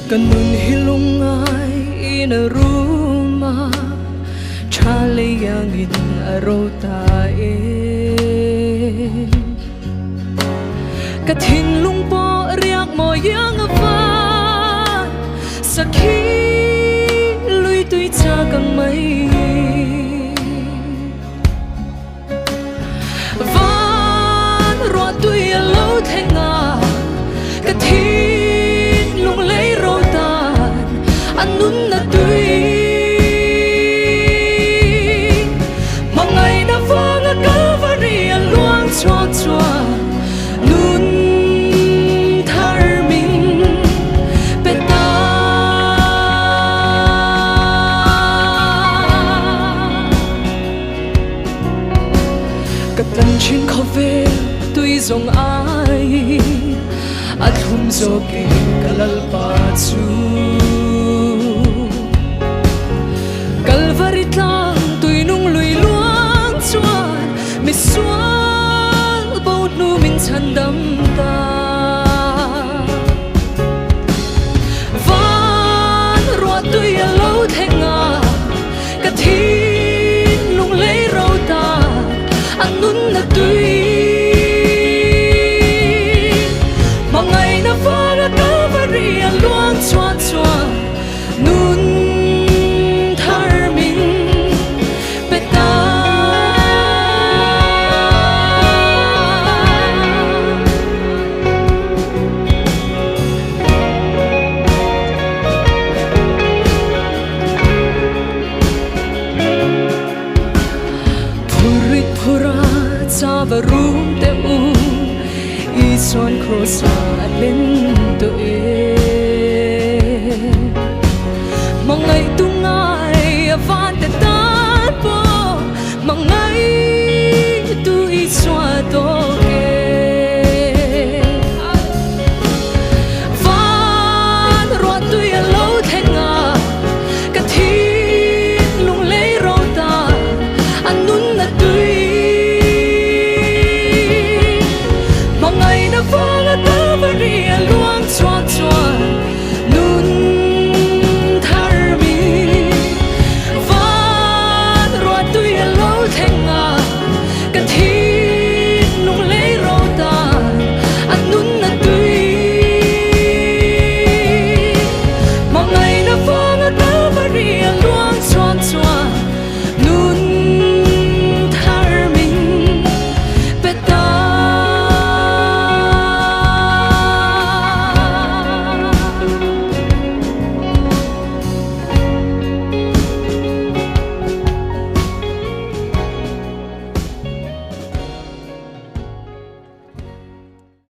Kan nun hilungay inaruma Chalayangin araw tae Kathinlung po riyak mo yang avan Sakhi lui tui cha kang mai Van ro tui alo thenga Kathinlung lấy rau tan Anun na tui Mangai na vanga Calvary luang chua chua Katlan chin khó về tuy dòng ai At hum zoke kalal pa chu Calvary tlang tuy nung lùi luang chuan Mi sual bao nu min chan đam ta Van ruột tuy lâu thenga Kathin lung lấy rau ta Anun na tui Mangai na vanga Calvary luang chua chua Nun thar min peta Purit pura Savarum te Ison krosa len to Mangai tungay avan te tan po Mangai tu iswa to